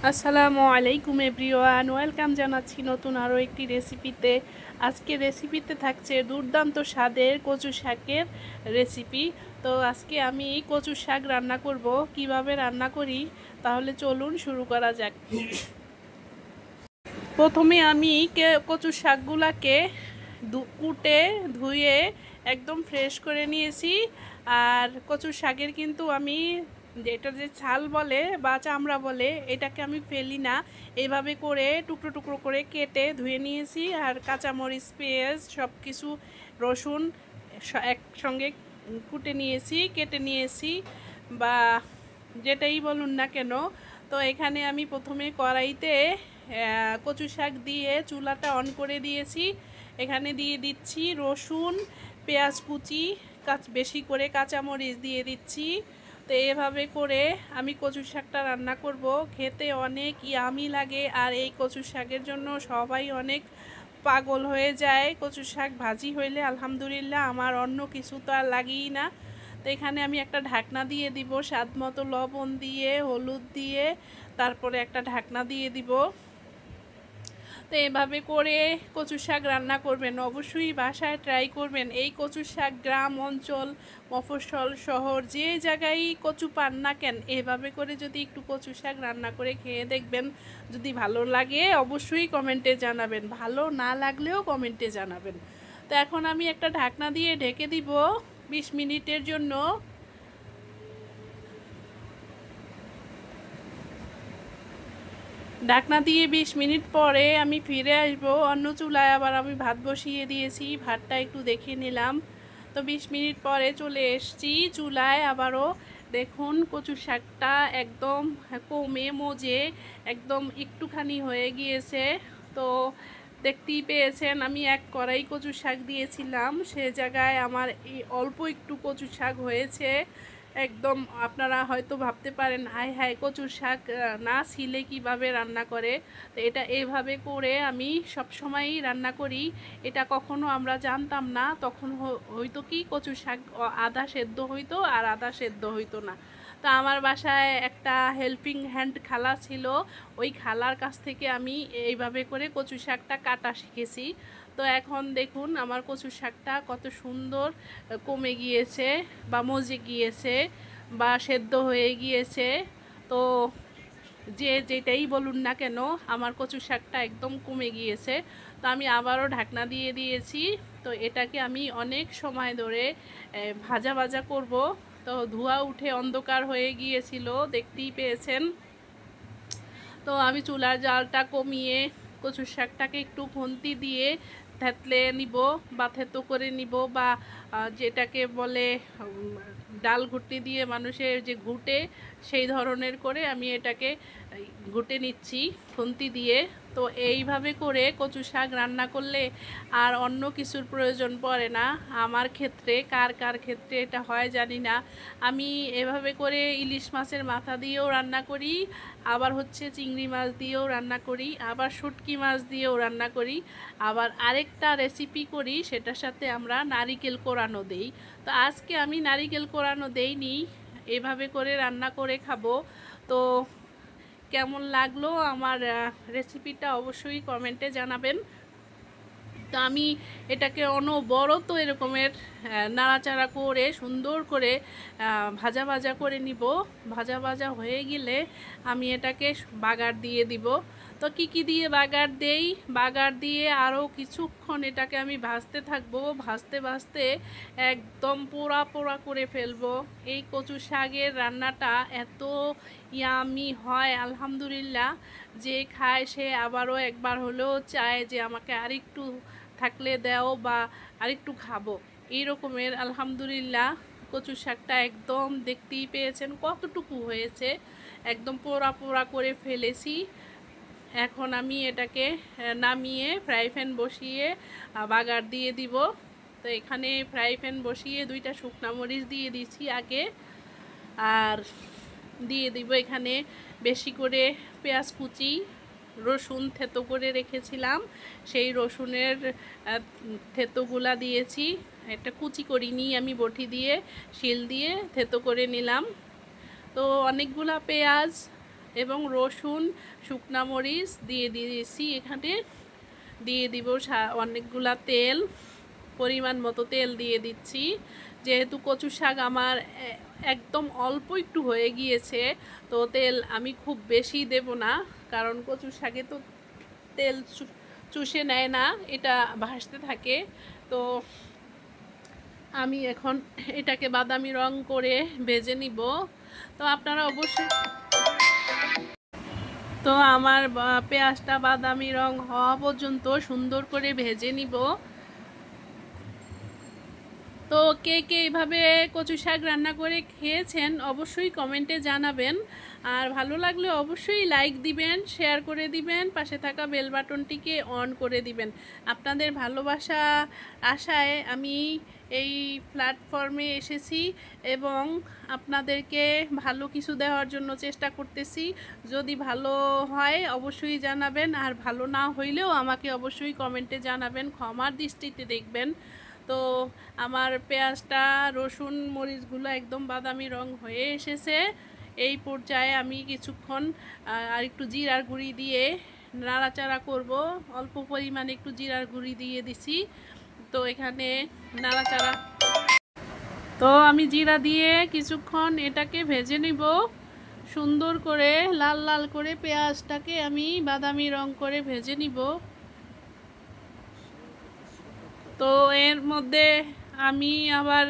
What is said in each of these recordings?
আসসালামু আলাইকুম everyone, welcome জানাচ্ছি নতুন আরও একটি রেসিপিতে। আজকে রেসিপিতে থাকছে দুর্দান্ত স্বাদের কচু শাকের রেসিপি। তো আজকে আমি কচু শাক রান্না করব। কিভাবে রান্না করি তাহলে চলুন শুরু করা যাক। প্রথমে আমি কচু শাকগুলাকে কুটে ধুয়ে একদম ফ্রেশ করে নিয়েছি। আর কচু শাকের কিন্তু আমি যেটা যে ছাল বলে বা চামড়া বলে এটাকে আমি ফেলি না, এইভাবে করে টুকরো টুকরো করে কেটে ধুয়ে নিয়েছি। আর কাঁচামরিচ, পেঁয়াজ, সব কিছু, রসুন একসঙ্গে কুটে নিয়েছি, কেটে নিয়েছি, বা যেটাই বলুন না কেন। তো এখানে আমি প্রথমে কড়াইতে কচু শাক দিয়ে চুলাটা অন করে দিয়েছি। এখানে দিয়ে দিচ্ছি রসুন, পেঁয়াজ কুচি, বেশি করে কাঁচামরিচ দিয়ে দিচ্ছি। তো এভাবে করে আমি কচু শাকটা রান্না করব। খেতে অনেক ইয়ামি লাগে, আর এই কচু শাকের জন্য সবাই অনেক পাগল হয়ে যায়। কচু শাক ভাজি হইলে আলহামদুলিল্লাহ, আমার অন্য কিছু তো আর লাগেই না। তো এখানে আমি একটা ঢাকনা দিয়ে দিব, স্বাদ মতো লবণ দিয়ে, হলুদ দিয়ে, তারপরে একটা ঢাকনা দিয়ে দিব। তো এভাবে করে কচু শাক রান্না করবেন, অবশ্যই বাসায় ট্রাই করবেন। এই কচু শাক গ্রাম অঞ্চল, মফস্বল, শহর, যে জায়গায় কচু পান না কেন, এভাবে করে যদি একটু কচু শাক রান্না করে খেয়ে দেখবেন। যদি ভালো লাগে অবশ্যই কমেন্টে জানাবেন, ভালো না লাগলেও কমেন্টে জানাবেন। তো এখন আমি একটা ঢাকনা দিয়ে ঢেকে দিব 20 মিনিটের জন্য। ঢাকনা দিয়ে 20 মিনিট পরে আমি ফিরে আসব। অন্য চুলায় আবার আমি ভাত বসিয়ে দিয়েছি, ভাতটা একটু দেখে নিলাম। তো 20 মিনিট পরে চলে এসেছি চুলায় আবারও। দেখুন কচু শাকটা একদম কমে মজে একদম একটুখানি হয়ে গিয়েছে। তো দেখতেই পেয়েছেন আমি এক কড়াই কচু শাক দিয়েছিলাম, সে জায়গায় আমার এই অল্প একটু কচু শাক হয়েছে। একদম আপনারা হয়তো ভাবতে পারেন, হায় হায় কচুর শাক না ছিলে কিভাবে রান্না করে। তো এটা এইভাবে করে আমি সব সময়ই রান্না করি। এটা কখনো আমরা জানতাম না, তখন হয়তো কি কচুর শাক আধা সেদ্ধ হইতো আর আধা সেদ্ধ হইতো না। তো আমার বাসায় একটা হেল্পিং হ্যান্ড খালা ছিল, ওই খালার কাছ থেকে আমি এইভাবে করে কচু শাকটা কাটা শিখেছি। তো এখন দেখুন আমার কচু শাকটা কত সুন্দর কমে গিয়েছে, বা মজে গিয়েছে, বা সেদ্ধ হয়ে গিয়েছে। তো যে যেটাই বলুন না কেন, আমার কচু শাকটা একদম কমে গিয়েছে। তো আমি আবারও ঢাকনা দিয়ে দিয়েছি। তো এটাকে আমি অনেক সময় ধরে ভাজা ভাজা করব। তো ধোঁয়া উঠে অন্ধকার হয়ে গিয়েছিল, দেখতেই পেয়েছেন। তো আমি চুলার জালটা কমিয়ে কচুর শাকটাকে একটু খুন্তি দিয়ে থেতলে নিব, বা থেতো করে নিব, বা যেটাকে বলে ডাল ঘুটনি দিয়ে মানুষের যে ঘুটে, সেই ধরনের করে আমি এটাকে ঘুটে নিচ্ছি খুন্তি দিয়ে। তো এইভাবে করে কচু শাক রান্না করলে আর অন্য কিছুর প্রয়োজন পড়ে না। আমার ক্ষেত্রে, কার কার ক্ষেত্রে এটা হয় জানি না। আমি এভাবে করে ইলিশ মাছের মাথা দিয়েও রান্না করি, আবার হচ্ছে চিংড়ি মাছ দিয়েও রান্না করি, আবার শুটকি মাছ দিয়েও রান্না করি, আবার আরেকটা রেসিপি করি সেটার সাথে আমরা নারিকেল কোরানো দেই। তো আজকে আমি নারিকেল কোরানো দেইনি, এভাবে করে রান্না করে খাবো। তো কেমন লাগলো আমার রেসিপিটা অবশ্যই কমেন্টে জানাবেন। তো আমি এটাকে অনবরত এরকমের নাড়াচাড়া করে সুন্দর করে ভাজা ভাজা করে নিব। ভাজা ভাজা হয়ে গেলে আমি এটাকে বাগার দিয়ে দিব। তো কি দিয়ে বাগার দেই, বাগার দিয়ে আরও কিছুক্ষণ এটাকে আমি ভাজতে থাকবো। ভাজতে ভাজতে একদম পোড়া পোড়া করে ফেলবো। এই কচু শাকের রান্নাটা এত ইয়ামি হয় আলহামদুলিল্লাহ, যে খায় সে আবারও একবার হলেও চায় যে আমাকে আরেকটু থাকলে দাও, বা আরেকটু খাবো। এই রকমের আলহামদুলিল্লাহ কচু শাকটা একদম দেখতেই পেয়েছেন কতটুকু হয়েছে, একদম পোড়া পোড়া করে ফেলেছি। এখন আমি এটাকে নামিয়ে ফ্রাই প্যান বসিয়ে বাগার দিয়ে দিব। তো এখানে ফ্রাই প্যান বসিয়ে 2টা শুকনা মরিচ দিয়ে দিচ্ছি আগে, আর দিয়ে দিব এখানে বেশি করে পেঁয়াজ কুচি, রসুন থেতো করে রেখেছিলাম, সেই রসুনের থেতোগুলা দিয়েছি। একটা কুচি করিনি, আমি বটি দিয়ে শিল দিয়ে থেতো করে নিলাম। তো অনেকগুলা পেঁয়াজ এবং রসুন, শুকনা মরিচ দিয়ে দিয়েছি। এখানে দিয়ে দিব অনেকগুলা তেল, পরিমাণ মতো তেল দিয়ে দিচ্ছি। যেহেতু কচু শাক আমার একদম অল্প একটু হয়ে গিয়েছে, তো তেল আমি খুব বেশি দেব না, কারণ কচু শাকে তো তেল চুষে নেয় না, এটা ভাসতে থাকে। তো আমি এখন এটাকে বাদামি রং করে ভেজে নিব। তো আপনারা অবশ্যই, তো আমার পেঁয়াজটা বাদামি রং হওয়া পর্যন্ত সুন্দর করে ভেজে নিব। তো কে কে এইভাবে কচু শাক রান্না করে খেয়েছেন অবশ্যই কমেন্টে জানাবেন। আর ভালো লাগলে অবশ্যই লাইক দিবেন, শেয়ার করে দিবেন, পাশে থাকা বেল বাটনটিকে অন করে দিবেন। আপনাদের ভালোবাসা আশায় আমি এই প্ল্যাটফর্মে এসেছি এবং আপনাদেরকে ভালো কিছু দেওয়ার জন্য চেষ্টা করতেছি। যদি ভালো হয় অবশ্যই জানাবেন, আর ভালো না হইলেও আমাকে অবশ্যই কমেন্টে জানাবেন, ক্ষমার দৃষ্টিতে দেখবেন। তো আমার পেঁয়াজটা, রসুন, মরিচগুলো একদম বাদামি রং হয়ে এসেছে। এই পর্যায়ে আমি কিছুক্ষণ আর একটু জিরার গুঁড়ি দিয়ে নাড়াচাড়া করব। অল্প পরিমাণে একটু জিরার গুঁড়ি দিয়ে দিছি। তো এখানে নাড়াচাড়া, তো আমি জিরা দিয়ে কিছুক্ষণ এটাকে ভেজে নিব সুন্দর করে, লাল লাল করে পেঁয়াজটাকে আমি বাদামি রং করে ভেজে নিব। তো এর মধ্যে আমি আবার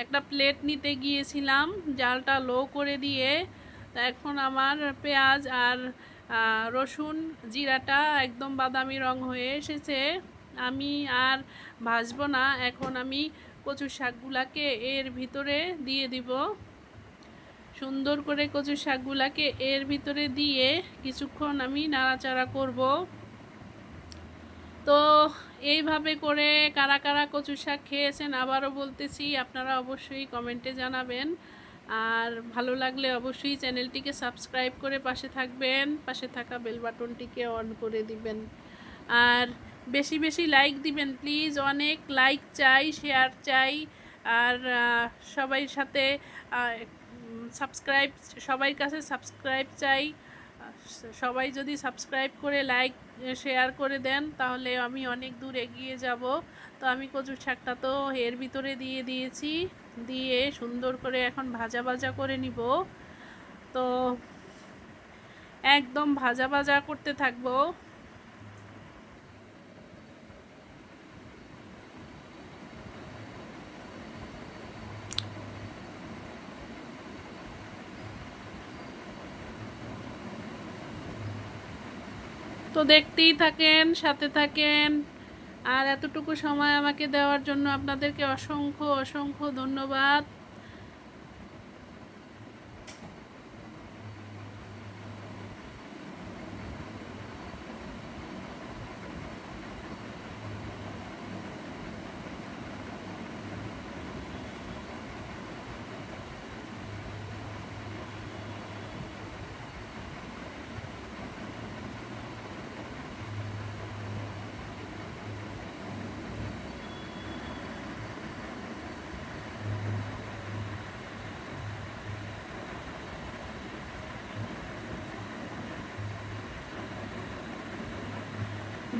একটা প্লেট নিতে গিয়েছিলাম জালটা লো করে দিয়ে। তা এখন আমার পেঁয়াজ আর রসুন, জিরাটা একদম বাদামি রং হয়ে এসেছে। আমি আর ভাজবো না, এখন আমি কচু শাকগুলাকে এর ভিতরে দিয়ে দিব। সুন্দর করে কচু শাকগুলাকে এর ভিতরে দিয়ে কিছুক্ষণ আমি নাড়াচাড়া করব। তো এইভাবে করে কারা কারা কচু শাক খেয়েছেন আবারও বলতেছি, আপনারা অবশ্যই কমেন্টে জানাবেন। আর ভালো লাগলে অবশ্যই চ্যানেলটিকে সাবস্ক্রাইব করে পাশে থাকবেন, পাশে থাকা বেল বাটনটিকে অন করে দিবেন। আর বেশি বেশি লাইক দিবেন প্লিজ, অনেক লাইক চাই, শেয়ার চাই। আর সবাই সাথে সাবস্ক্রাইব, সবার কাছে সাবস্ক্রাইব চাই। সবাই যদি সাবস্ক্রাইব করে লাইক শেয়ার করে দেন তাহলে আমি অনেক দূর এগিয়ে যাব। তো আমি কচু শাকটা তো এর ভিতরে দিয়ে দিয়েছি, দিয়ে সুন্দর করে এখন ভাজা ভাজা করে নিব। তো একদম ভাজা ভাজা করতে থাকবো। তো দেখতেই থাকেন, সাথে থাকেন। আর এতটুকু সময় আমাকে দেওয়ার জন্য আপনাদেরকে অসংখ্য অসংখ্য ধন্যবাদ।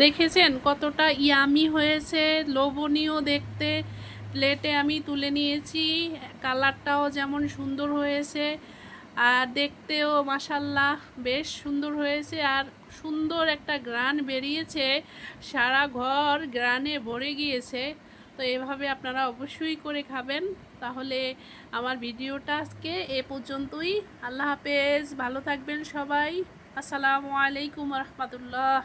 দেখেছেন কতটা ইয়ামি হয়েছে, লোভনীয় দেখতে। প্লেটে আমি তুলে নিয়েছি, কালারটাও যেমন সুন্দর হয়েছে আর দেখতেও মাশাল্লাহ বেশ সুন্দর হয়েছে। আর সুন্দর একটা গ্রান বেরিয়েছে, সারা ঘর গ্রানে ভরে গিয়েছে। তো এভাবে আপনারা অবশ্যই করে খাবেন। তাহলে আমার ভিডিওটা আজকে এ পর্যন্তই। আল্লাহ হাফেজ, ভালো থাকবেন সবাই। আসসালামু আলাইকুম রহমতুল্লাহ।